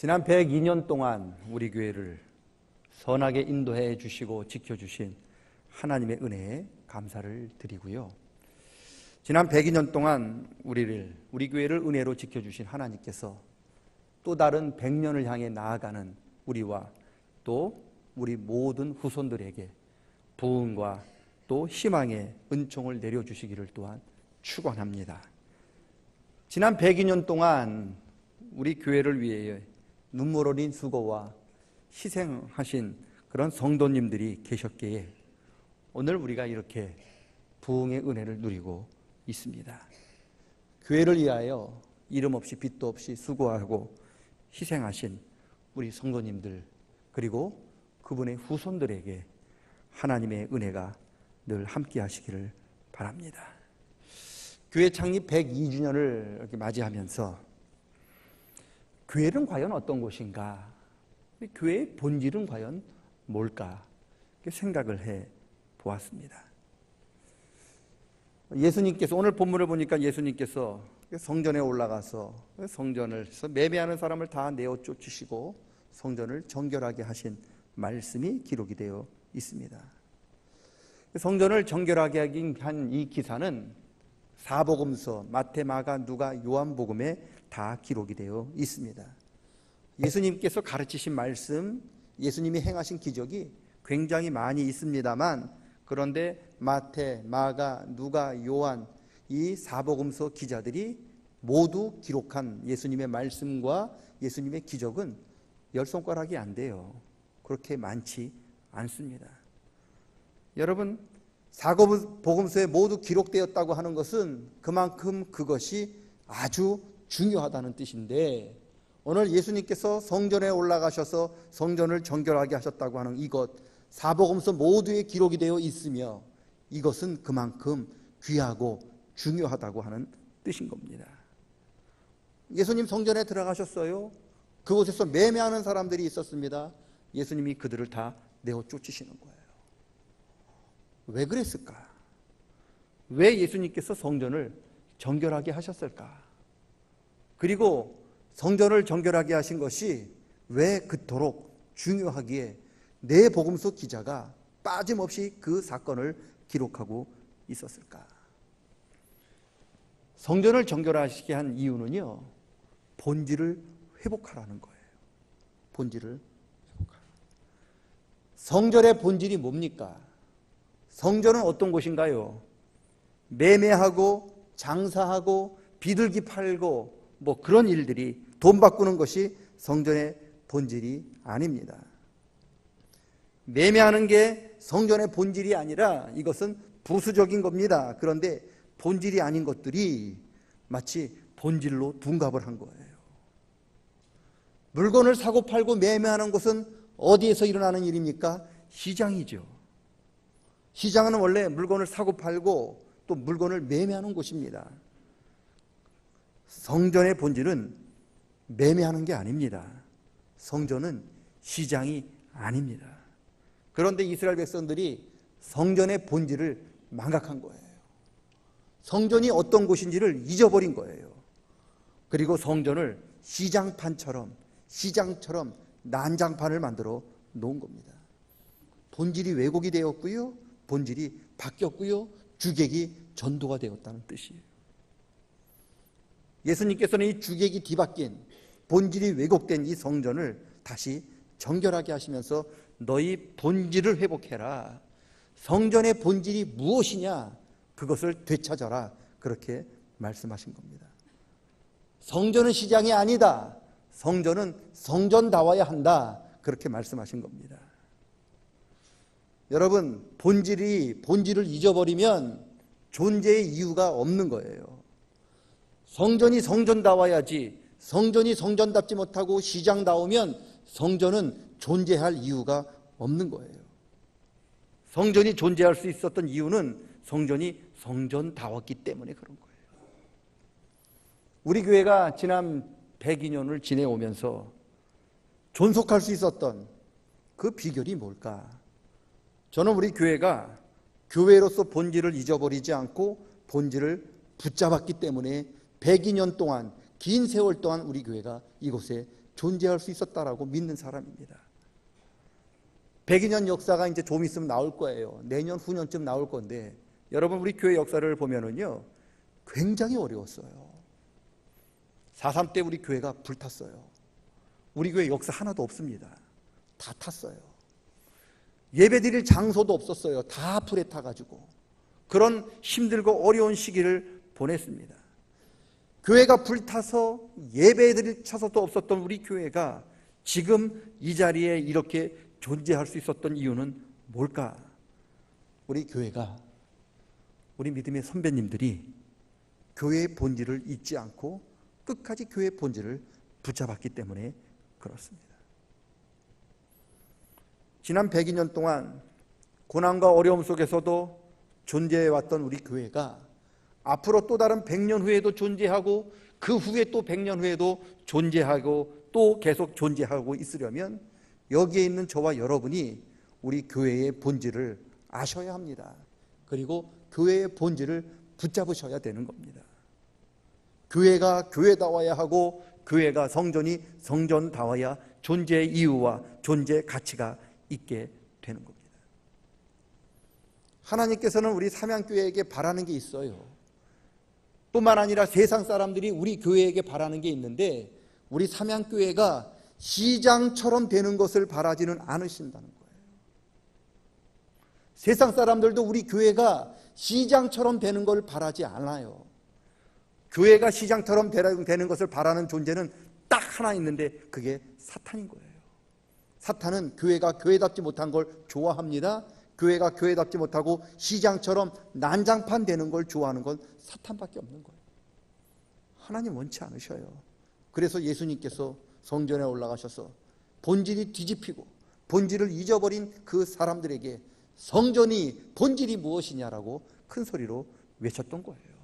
지난 102년 동안 우리 교회를 선하게 인도해 주시고 지켜주신 하나님의 은혜에 감사를 드리고요. 지난 102년 동안 우리 교회를 은혜로 지켜주신 하나님께서 또 다른 100년을 향해 나아가는 우리와 또 우리 모든 후손들에게 부흥과 또 희망의 은총을 내려주시기를 또한 축원합니다. 지난 102년 동안 우리 교회를 위해 눈물 어린 수고와 희생하신 그런 성도님들이 계셨기에 오늘 우리가 이렇게 부흥의 은혜를 누리고 있습니다. 교회를 위하여 이름 없이 빚도 없이 수고하고 희생하신 우리 성도님들 그리고 그분의 후손들에게 하나님의 은혜가 늘 함께 하시기를 바랍니다. 교회 창립 102주년을 이렇게 맞이하면서 교회는 과연 어떤 곳인가? 교회의 본질은 과연 뭘까? 이렇게 생각을 해 보았습니다. 예수님께서 오늘 본문을 보니까 예수님께서 성전에 올라가서 성전에서 매매하는 사람을 다 내어 쫓으시고 성전을 정결하게 하신 말씀이 기록이 되어 있습니다. 성전을 정결하게 한 이 기사는 사복음서 마태, 마가, 누가, 요한복음에 다 기록이 되어 있습니다. 예수님께서 가르치신 말씀, 예수님이 행하신 기적이 굉장히 많이 있습니다만 그런데 마태, 마가, 누가, 요한 이 사복음서 기자들이 모두 기록한 예수님의 말씀과 예수님의 기적은 10손가락이 안 돼요. 그렇게 많지 않습니다. 여러분, 사복음서에 모두 기록되었다고 하는 것은 그만큼 그것이 아주 중요하다는 뜻인데 오늘 예수님께서 성전에 올라가셔서 성전을 정결하게 하셨다고 하는 이것 사복음서 모두에 기록이 되어 있으며 이것은 그만큼 귀하고 중요하다고 하는 뜻인 겁니다. 예수님 성전에 들어가셨어요. 그곳에서 매매하는 사람들이 있었습니다. 예수님이 그들을 다 내어 쫓으시는 거예요. 왜 그랬을까? 왜 예수님께서 성전을 정결하게 하셨을까? 그리고 성전을 정결하게 하신 것이 왜 그토록 중요하기에 네 복음서 기자가 빠짐없이 그 사건을 기록하고 있었을까? 성전을 정결하시게 한 이유는요, 본질을 회복하라는 거예요. 본질을 회복하라. 성전의 본질이 뭡니까? 성전은 어떤 곳인가요? 매매하고 장사하고 비둘기 팔고 뭐 그런 일들이 돈 바꾸는 것이 성전의 본질이 아닙니다. 매매하는 게 성전의 본질이 아니라 이것은 부수적인 겁니다. 그런데 본질이 아닌 것들이 마치 본질로 둔갑을 한 거예요. 물건을 사고 팔고 매매하는 것은 어디에서 일어나는 일입니까? 시장이죠. 시장은 원래 물건을 사고 팔고 또 물건을 매매하는 곳입니다. 성전의 본질은 매매하는 게 아닙니다. 성전은 시장이 아닙니다. 그런데 이스라엘 백성들이 성전의 본질을 망각한 거예요. 성전이 어떤 곳인지를 잊어버린 거예요. 그리고 성전을 시장처럼 난장판을 만들어 놓은 겁니다. 본질이 왜곡이 되었고요. 본질이 바뀌었고요. 주객이 전도가 되었다는 뜻이에요. 예수님께서는 이 주객이 뒤바뀐 본질이 왜곡된 이 성전을 다시 정결하게 하시면서 너희 본질을 회복해라. 성전의 본질이 무엇이냐? 그것을 되찾아라. 그렇게 말씀하신 겁니다. 성전은 시장이 아니다. 성전은 성전다워야 한다. 그렇게 말씀하신 겁니다. 여러분, 본질을 잊어버리면 존재의 이유가 없는 거예요. 성전이 성전다워야지 성전이 성전답지 못하고 시장다우면 성전은 존재할 이유가 없는 거예요. 성전이 존재할 수 있었던 이유는 성전이 성전다웠기 때문에 그런 거예요. 우리 교회가 지난 102년을 지내오면서 존속할 수 있었던 그 비결이 뭘까? 저는 우리 교회가 교회로서 본질을 잊어버리지 않고 본질을 붙잡았기 때문에 102년 동안 긴 세월 동안 우리 교회가 이곳에 존재할 수 있었다라고 믿는 사람입니다. 100년 역사가 이제 좀 있으면 나올 거예요. 내년 후년쯤 나올 건데 여러분 우리 교회 역사를 보면은요 굉장히 어려웠어요. 4.3 때 우리 교회가 불탔어요. 우리 교회 역사 하나도 없습니다. 다 탔어요. 예배드릴 장소도 없었어요. 다 불에 타가지고 그런 힘들고 어려운 시기를 보냈습니다. 교회가 불타서 예배드릴 차서도 없었던 우리 교회가 지금 이 자리에 이렇게 존재할 수 있었던 이유는 뭘까? 우리 교회가, 우리 믿음의 선배님들이 교회의 본질을 잊지 않고 끝까지 교회의 본질을 붙잡았기 때문에 그렇습니다. 지난 102년 동안 고난과 어려움 속에서도 존재해왔던 우리 교회가 앞으로 또 다른 100년 후에도 존재하고 그 후에 또 100년 후에도 존재하고 또 계속 존재하고 있으려면 여기에 있는 저와 여러분이 우리 교회의 본질을 아셔야 합니다. 그리고 교회의 본질을 붙잡으셔야 되는 겁니다. 교회가 교회다워야 하고 교회가 성전이 성전다워야 존재의 이유와 존재의 가치가 있게 되는 겁니다. 하나님께서는 우리 삼양교회에게 바라는 게 있어요. 뿐만 아니라 세상 사람들이 우리 교회에게 바라는 게 있는데 우리 삼양교회가 시장처럼 되는 것을 바라지는 않으신다는 거예요. 세상 사람들도 우리 교회가 시장처럼 되는 걸 바라지 않아요. 교회가 시장처럼 되는 것을 바라는 존재는 딱 하나 있는데 그게 사탄인 거예요. 사탄은 교회가 교회답지 못한 걸 좋아합니다. 교회가 교회답지 못하고 시장처럼 난장판 되는 걸 좋아하는 건 사탄밖에 없는 거예요. 하나님 원치 않으셔요. 그래서 예수님께서 성전에 올라가셔서 본질이 뒤집히고 본질을 잊어버린 그 사람들에게 성전이 본질이 무엇이냐라고 큰 소리로 외쳤던 거예요.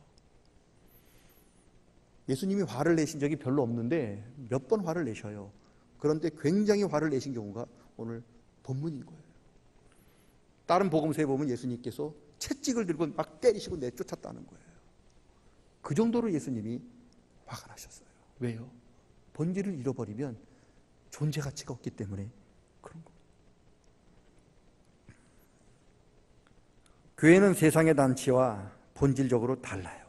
예수님이 화를 내신 적이 별로 없는데 몇 번 화를 내셔요. 그런데 굉장히 화를 내신 경우가 오늘 본문인 거예요. 다른 복음서에 보면 예수님께서 채찍을 들고 막 때리시고 내쫓았다는 거예요. 그 정도로 예수님이 화가 나셨어요. 왜요? 본질을 잃어버리면 존재 가치가 없기 때문에 그런 겁니다. 교회는 세상의 단체와 본질적으로 달라요.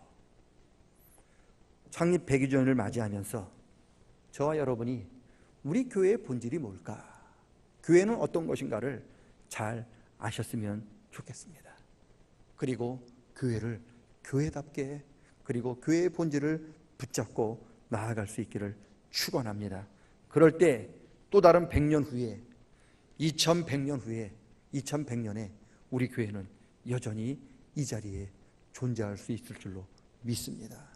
창립 100주년을 맞이하면서 저와 여러분이 우리 교회의 본질이 뭘까? 교회는 어떤 것인가를 잘 아셨으면 좋겠습니다. 그리고 교회를 교회답게 그리고 교회의 본질을 붙잡고 나아갈 수 있기를 축원합니다. 그럴 때 또 다른 100년 후에 2100년 후에 2100년에 우리 교회는 여전히 이 자리에 존재할 수 있을 줄로 믿습니다.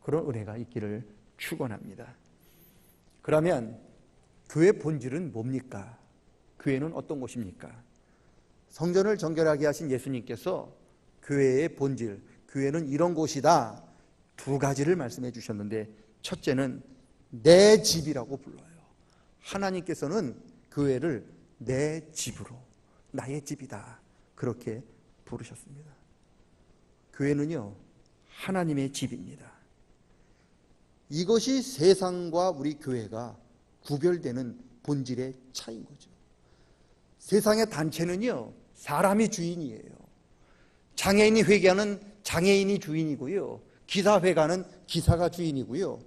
그런 은혜가 있기를 축원합니다. 그러면 교회 본질은 뭡니까? 교회는 어떤 곳입니까? 성전을 정결하게 하신 예수님께서 교회의 본질, 교회는 이런 곳이다. 두 가지를 말씀해 주셨는데 첫째는 내 집이라고 불러요. 하나님께서는 교회를 내 집으로, 나의 집이다. 그렇게 부르셨습니다. 교회는요, 하나님의 집입니다. 이것이 세상과 우리 교회가 구별되는 본질의 차이인 거죠. 세상의 단체는요, 사람이 주인이에요. 장애인이 회개하는 장애인이 주인이고요. 기사회관은 기사가 주인이고요.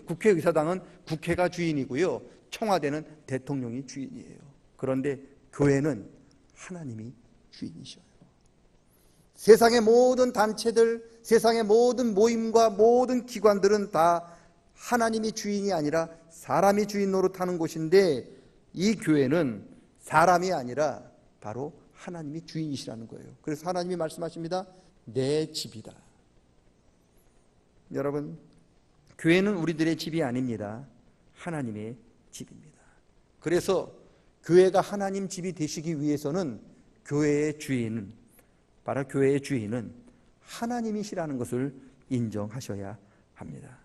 국회의사당은 국회가 주인이고요. 청와대는 대통령이 주인이에요. 그런데 교회는 하나님이 주인이셔요. 세상의 모든 단체들, 세상의 모든 모임과 모든 기관들은 다 하나님이 주인이 아니라 사람이 주인 노릇하는 곳인데 이 교회는 사람이 아니라 바로 하나님이 주인이시라는 거예요. 그래서 하나님이 말씀하십니다. 내 집이다. 여러분, 교회는 우리들의 집이 아닙니다. 하나님의 집입니다. 그래서 교회가 하나님 집이 되시기 위해서는 교회의 주인은, 바로 교회의 주인은 하나님이시라는 것을 인정하셔야 합니다.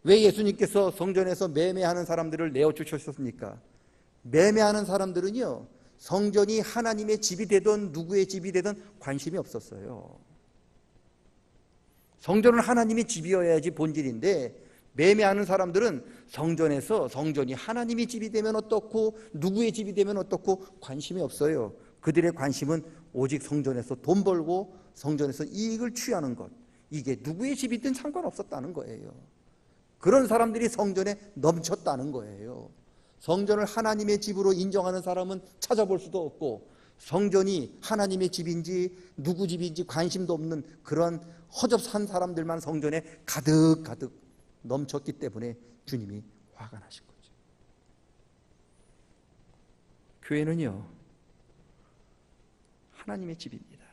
왜 예수님께서 성전에서 매매하는 사람들을 내어주셨습니까? 매매하는 사람들은요, 성전이 하나님의 집이 되든 누구의 집이 되든 관심이 없었어요. 성전은 하나님의 집이어야지 본질인데 매매하는 사람들은 성전에서 성전이 하나님의 집이 되면 어떻고 누구의 집이 되면 어떻고 관심이 없어요. 그들의 관심은 오직 성전에서 돈 벌고 성전에서 이익을 취하는 것. 이게 누구의 집이든 상관없었다는 거예요. 그런 사람들이 성전에 넘쳤다는 거예요. 성전을 하나님의 집으로 인정하는 사람은 찾아볼 수도 없고 성전이 하나님의 집인지 누구 집인지 관심도 없는 그런 허접한 사람들만 성전에 가득 넘쳤기 때문에 주님이 화가 나신 거죠. 교회는요, 하나님의 집입니다.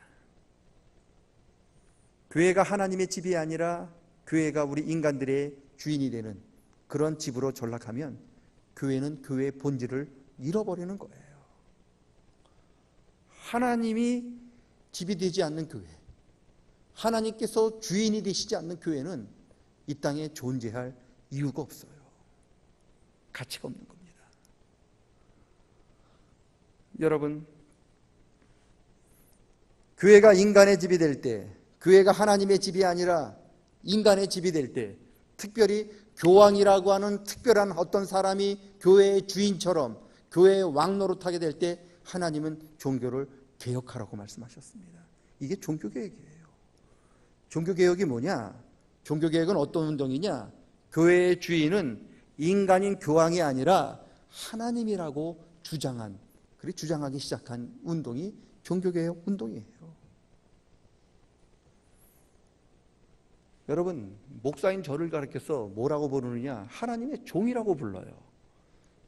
교회가 하나님의 집이 아니라 교회가 우리 인간들의 주인이 되는 그런 집으로 전락하면 교회는 교회의 본질을 잃어버리는 거예요. 하나님이 집이 되지 않는 교회, 하나님께서 주인이 되시지 않는 교회는 이 땅에 존재할 이유가 없어요. 가치가 없는 겁니다. 여러분, 교회가 인간의 집이 될 때, 교회가 하나님의 집이 아니라 인간의 집이 될 때, 특별히 교황이라고 하는 특별한 어떤 사람이 교회의 주인처럼 교회의 왕노릇하게 될 때 하나님은 종교를 개혁하라고 말씀하셨습니다. 이게 종교개혁이에요. 종교개혁이 뭐냐? 종교개혁은 어떤 운동이냐? 교회의 주인은 인간인 교황이 아니라 하나님이라고 주장하기 시작한 운동이 종교개혁 운동이에요. 여러분, 목사인 저를 가르쳐서 뭐라고 부르느냐? 하나님의 종이라고 불러요.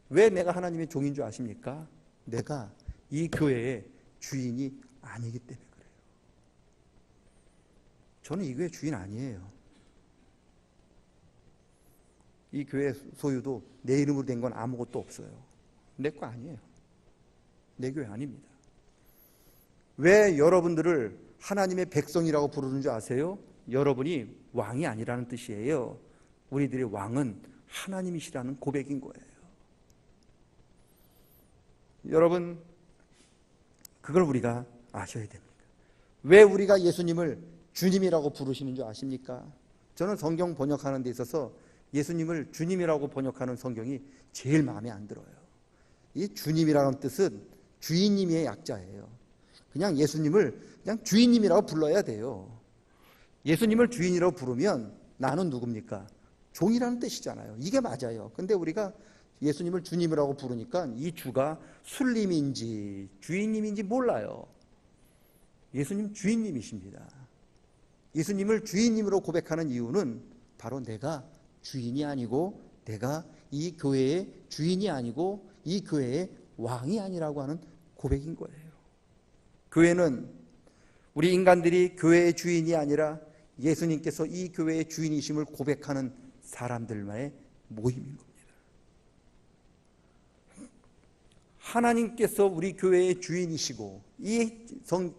왜 내가 하나님의 종인 줄 아십니까? 내가 이 교회의 주인이 아니기 때문에 그래요. 저는 이 교회 주인 아니에요. 이 교회 소유도 내 이름으로 된 건 아무것도 없어요. 내 거 아니에요. 내 교회 아닙니다. 왜 여러분들을 하나님의 백성이라고 부르는 줄 아세요? 여러분이 왕이 아니라는 뜻이에요. 우리들의 왕은 하나님이시라는 고백인 거예요. 여러분, 그걸 우리가 아셔야 됩니다. 왜 우리가 예수님을 주님이라고 부르시는 줄 아십니까? 저는 성경 번역하는 데 있어서 예수님을 주님이라고 번역하는 성경이 제일 마음에 안 들어요. 이 주님이라는 뜻은 주인님의 약자예요. 그냥 예수님을 그냥 주인님이라고 불러야 돼요. 예수님을 주인이라고 부르면 나는 누굽니까? 종이라는 뜻이잖아요. 이게 맞아요. 근데 우리가 예수님을 주님이라고 부르니까 이 주가 술님인지 주인님인지 몰라요. 예수님 주인님이십니다. 예수님을 주인님으로 고백하는 이유는 바로 내가 주인이 아니고 내가 이 교회의 주인이 아니고 이 교회의 왕이 아니라고 하는 고백인 거예요. 교회는 우리 인간들이 교회의 주인이 아니라 예수님께서 이 교회의 주인이심을 고백하는 사람들만의 모임인 겁니다. 하나님께서 우리 교회의 주인이시고 이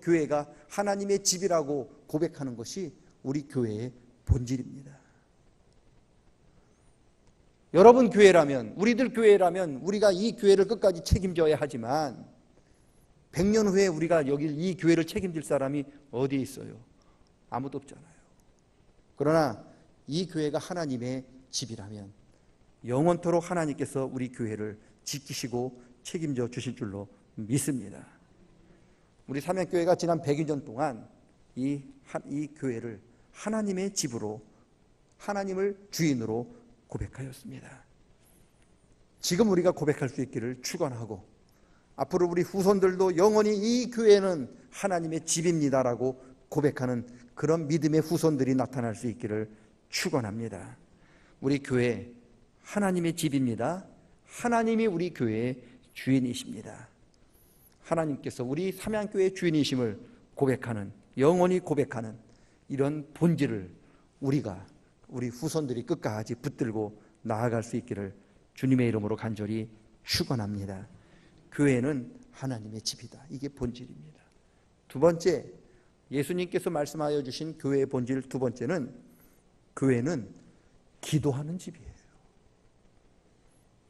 교회가 하나님의 집이라고 고백하는 것이 우리 교회의 본질입니다. 여러분 교회라면, 우리들 교회라면 우리가 이 교회를 끝까지 책임져야 하지만 100년 후에 우리가 여기 이 교회를 책임질 사람이 어디에 있어요? 아무도 없잖아요. 그러나 이 교회가 하나님의 집이라면 영원토록 하나님께서 우리 교회를 지키시고 책임져 주실 줄로 믿습니다. 우리 삼양교회가 지난 100여 년 동안 이 교회를 하나님의 집으로, 하나님을 주인으로 고백하였습니다. 지금 우리가 고백할 수 있기를 축원하고 앞으로 우리 후손들도 영원히 이 교회는 하나님의 집입니다라고 고백하는 그런 믿음의 후손들이 나타날 수 있기를 축원합니다. 우리 교회 하나님의 집입니다. 하나님이 우리 교회의 주인이십니다. 하나님께서 우리 삼양교회의 주인이심을 고백하는, 영원히 고백하는 이런 본질을 우리 후손들이 끝까지 붙들고 나아갈 수 있기를 주님의 이름으로 간절히 축원합니다. 교회는 하나님의 집이다. 이게 본질입니다. 두 번째, 예수님께서 말씀하여 주신 교회의 본질 두 번째는 교회는 기도하는 집이에요.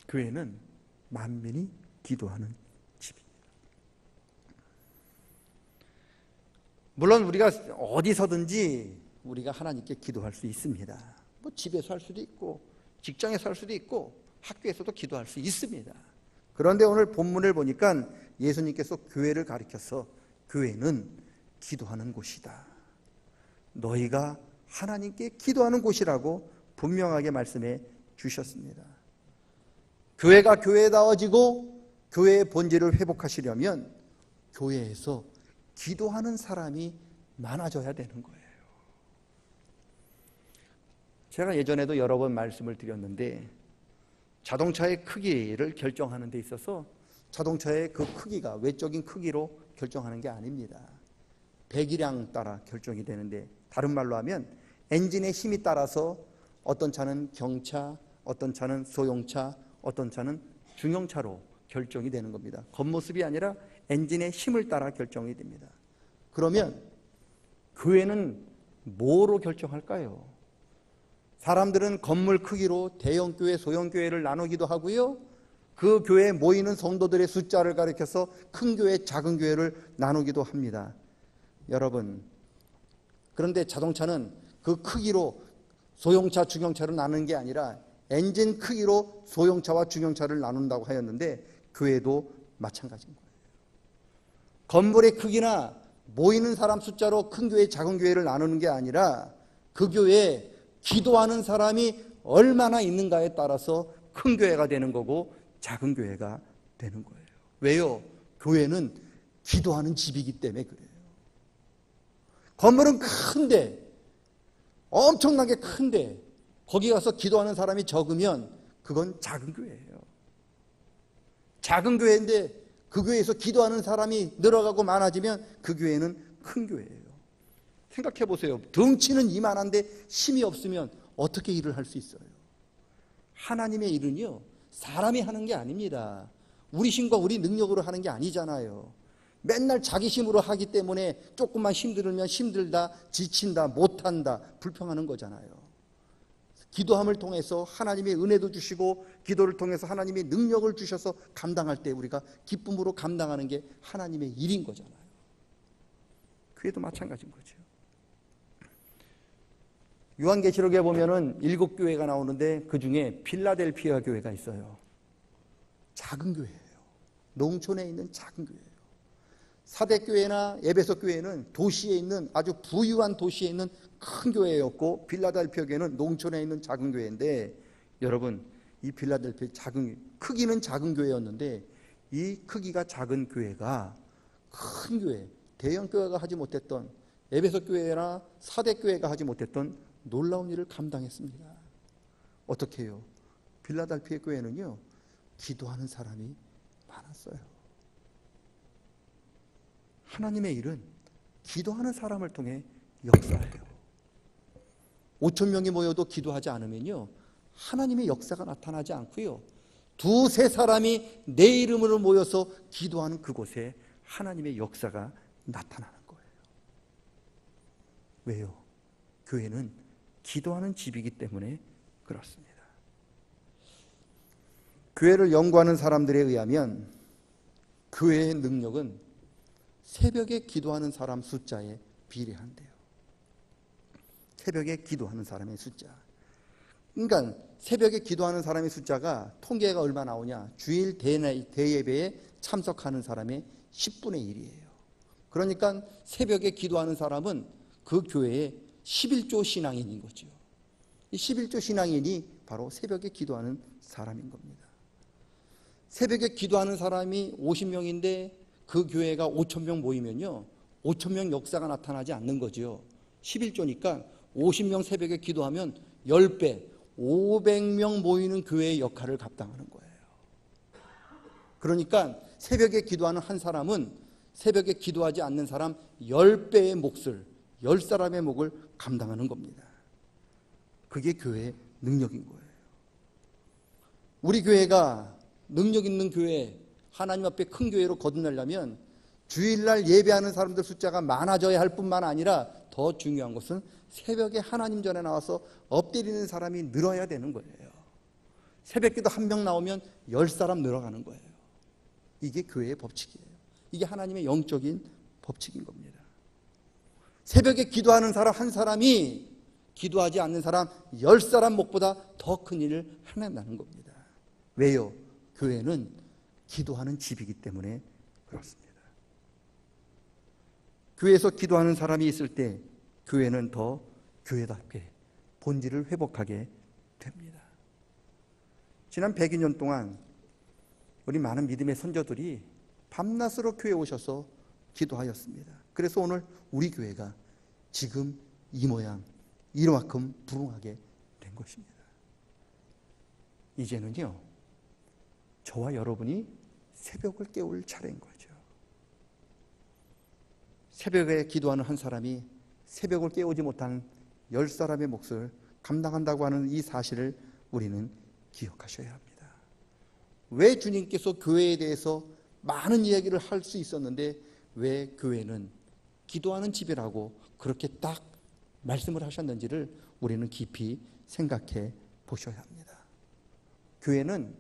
교회는 만민이 기도하는 집입니다. 물론 우리가 어디서든지 우리가 하나님께 기도할 수 있습니다. 뭐 집에서 할 수도 있고 직장에서 할 수도 있고 학교에서도 기도할 수 있습니다. 그런데 오늘 본문을 보니까 예수님께서 교회를 가리켜서 교회는 기도하는 곳이다. 너희가 하나님께 기도하는 곳이라고 분명하게 말씀해 주셨습니다. 교회가 교회다워지고 교회의 본질을 회복하시려면 교회에서 기도하는 사람이 많아져야 되는 거예요. 제가 예전에도 여러 번 말씀을 드렸는데 자동차의 크기를 결정하는 데 있어서 자동차의 그 크기가 외적인 크기로 결정하는 게 아닙니다. 배기량 따라 결정이 되는데, 다른 말로 하면 엔진의 힘이 따라서 어떤 차는 경차, 어떤 차는 소형차, 어떤 차는 중형차로 결정이 되는 겁니다. 겉모습이 아니라 엔진의 힘을 따라 결정이 됩니다. 그러면 교회는 뭐로 결정할까요? 사람들은 건물 크기로 대형 교회, 소형 교회를 나누기도 하고요. 그 교회에 모이는 성도들의 숫자를 가리켜서 큰 교회, 작은 교회를 나누기도 합니다. 여러분, 그런데 자동차는 그 크기로 소형차, 중형차를 나누는 게 아니라 엔진 크기로 소형차와 중형차를 나눈다고 하였는데 교회도 마찬가지인 거예요. 건물의 크기나 모이는 사람 숫자로 큰 교회, 작은 교회를 나누는 게 아니라 그 교회에 기도하는 사람이 얼마나 있는가에 따라서 큰 교회가 되는 거고 작은 교회가 되는 거예요. 왜요? 교회는 기도하는 집이기 때문에 그래요. 건물은 큰데, 엄청나게 큰데 거기 가서 기도하는 사람이 적으면 그건 작은 교회예요. 작은 교회인데 그 교회에서 기도하는 사람이 늘어가고 많아지면 그 교회는 큰 교회예요. 생각해 보세요. 덩치는 이만한데 힘이 없으면 어떻게 일을 할 수 있어요? 하나님의 일은요, 사람이 하는 게 아닙니다. 우리 힘과 우리 능력으로 하는 게 아니잖아요. 맨날 자기 힘으로 하기 때문에 조금만 힘들면 힘들다, 지친다, 못한다, 불평하는 거잖아요. 기도함을 통해서 하나님의 은혜도 주시고 기도를 통해서 하나님의 능력을 주셔서 감당할 때 우리가 기쁨으로 감당하는 게 하나님의 일인 거잖아요. 교회도 마찬가지인 거죠. 요한계시록에 보면은 7교회가 나오는데 그 중에 필라델피아 교회가 있어요. 작은 교회예요. 농촌에 있는 작은 교회예요. 사대교회나 에베소 교회는 도시에 있는 아주 부유한 도시에 있는 큰 교회였고 필라델피아 교회는 농촌에 있는 작은 교회인데, 여러분, 이 필라델피아 크기는 작은 교회였는데 이 크기가 작은 교회가 큰 교회, 대형 교회가 하지 못했던, 에베소 교회나 사대 교회가 하지 못했던 놀라운 일을 감당했습니다. 어떻게 해요? 필라델피아 교회는요, 기도하는 사람이 많았어요. 하나님의 일은 기도하는 사람을 통해 역사해요. 5,000명이 모여도 기도하지 않으면요, 하나님의 역사가 나타나지 않고요, 두세 사람이 내 이름으로 모여서 기도하는 그곳에 하나님의 역사가 나타나는 거예요. 왜요? 교회는 기도하는 집이기 때문에 그렇습니다. 교회를 연구하는 사람들에 의하면 교회의 능력은 새벽에 기도하는 사람 숫자에 비례한대요. 새벽에 기도하는 사람의 숫자. 그러니까 새벽에 기도하는 사람의 숫자가 통계가 얼마 나오냐? 주일 대예배에 참석하는 사람의 10분의 1이에요. 그러니까 새벽에 기도하는 사람은 그 교회에 11조 신앙인인 거죠. 이 11조 신앙인이 바로 새벽에 기도하는 사람인 겁니다. 새벽에 기도하는 사람이 50명인데 그 교회가 5,000명 모이면요, 5,000명 역사가 나타나지 않는 거죠. 11조니까 50명 새벽에 기도하면 10배, 500명 모이는 교회의 역할을 감당하는 거예요. 그러니까 새벽에 기도하는 한 사람은 새벽에 기도하지 않는 사람 10배의 몫을, 10사람의 몫을 감당하는 겁니다. 그게 교회의 능력인 거예요. 우리 교회가 능력 있는 교회, 하나님 앞에 큰 교회로 거듭나려면 주일날 예배하는 사람들 숫자가 많아져야 할 뿐만 아니라 더 중요한 것은 새벽에 하나님 전에 나와서 엎드리는 사람이 늘어야 되는 거예요. 새벽기도 한 명 나오면 10사람 늘어가는 거예요. 이게 교회의 법칙이에요. 이게 하나님의 영적인 법칙인 겁니다. 새벽에 기도하는 사람 한 사람이 기도하지 않는 사람 10사람 목보다 더 큰 일을 해낸다는 겁니다. 왜요? 교회는 기도하는 집이기 때문에 그렇습니다. 교회에서 기도하는 사람이 있을 때 교회는 더 교회답게 본질을 회복하게 됩니다. 지난 102년 동안 우리 많은 믿음의 선조들이 밤낮으로 교회에 오셔서 기도하였습니다. 그래서 오늘 우리 교회가 지금 이 모양, 이만큼 부흥하게 된 것입니다. 이제는요, 저와 여러분이 새벽을 깨울 차례인 거죠. 새벽에 기도하는 한 사람이 새벽을 깨우지 못한 10사람의 몫을 감당한다고 하는 이 사실을 우리는 기억하셔야 합니다. 왜 주님께서 교회에 대해서 많은 이야기를 할 수 있었는데 왜 교회는 기도하는 집이라고 그렇게 딱 말씀을 하셨는지를 우리는 깊이 생각해 보셔야 합니다. 교회는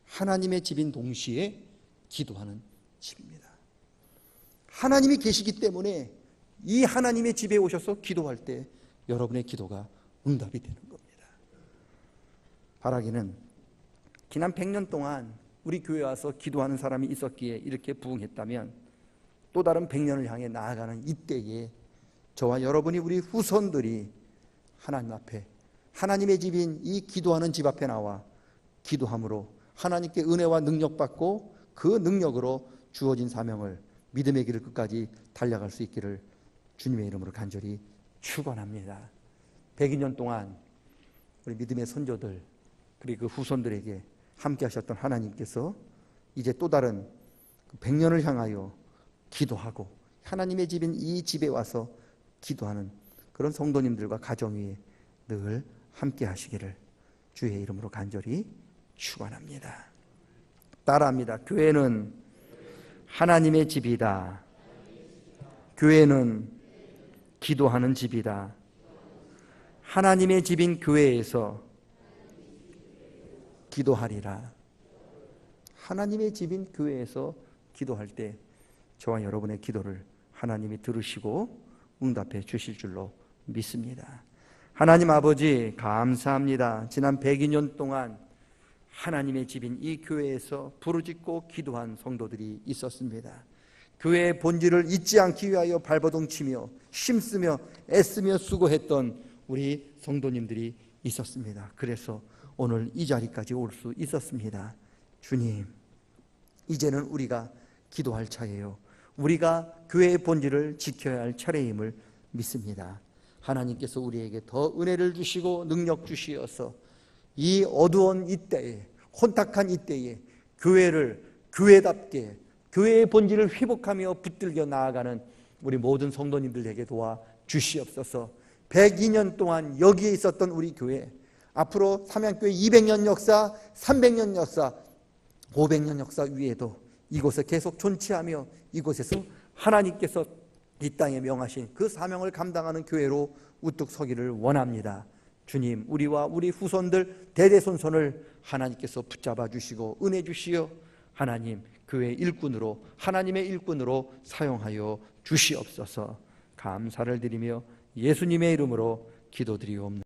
하나님의 집인 동시에 기도하는 집입니다. 하나님이 계시기 때문에 이 하나님의 집에 오셔서 기도할 때 여러분의 기도가 응답이 되는 겁니다. 바라기는 지난 100년 동안 우리 교회에 와서 기도하는 사람이 있었기에 이렇게 부흥했다면 또 다른 100년을 향해 나아가는 이때에 저와 여러분이 우리 후손들이 하나님 앞에 하나님의 집인 이 기도하는 집 앞에 나와 기도함으로 하나님께 은혜와 능력 받고 그 능력으로 주어진 사명을 믿음의 길을 끝까지 달려갈 수 있기를 주님의 이름으로 간절히 축원합니다. 102년 동안 우리 믿음의 선조들 그리고 그 후손들에게 함께 하셨던 하나님께서 이제 또 다른 100년을 향하여 기도하고 하나님의 집인 이 집에 와서 기도하는 그런 성도님들과 가정 위에 늘 함께 하시기를 주의 이름으로 간절히 축원합니다. 따라합니다. 교회는 하나님의 집이다. 교회는 기도하는 집이다. 하나님의 집인 교회에서 기도하리라. 하나님의 집인 교회에서 기도할 때 저와 여러분의 기도를 하나님이 들으시고 응답해 주실 줄로 믿습니다. 하나님 아버지 감사합니다. 지난 102년 동안 하나님의 집인 이 교회에서 부르짖고 기도한 성도들이 있었습니다. 교회의 본질을 잊지 않기 위하여 발버둥치며 힘쓰며 애쓰며 수고했던 우리 성도님들이 있었습니다. 그래서 오늘 이 자리까지 올 수 있었습니다. 주님, 이제는 우리가 기도할 차례요, 우리가 교회의 본질을 지켜야 할 차례임을 믿습니다. 하나님께서 우리에게 더 은혜를 주시고 능력 주시어서 이 어두운 이때에, 혼탁한 이때에 교회를 교회답게 교회의 본질을 회복하며 붙들겨 나아가는 우리 모든 성도님들에게 도와 주시옵소서. 102년 동안 여기에 있었던 우리 교회, 앞으로 삼양교회 200년 역사, 300년 역사, 500년 역사 위에도 이곳에 계속 존치하며 이곳에서 하나님께서 이 땅에 명하신 그 사명을 감당하는 교회로 우뚝 서기를 원합니다. 주님, 우리와 우리 후손들 대대손손을 하나님께서 붙잡아 주시고 은혜 주시어 하나님 교회 일꾼으로, 하나님의 일꾼으로 사용하여 주시옵소서. 감사를 드리며 예수님의 이름으로 기도드리옵나이다.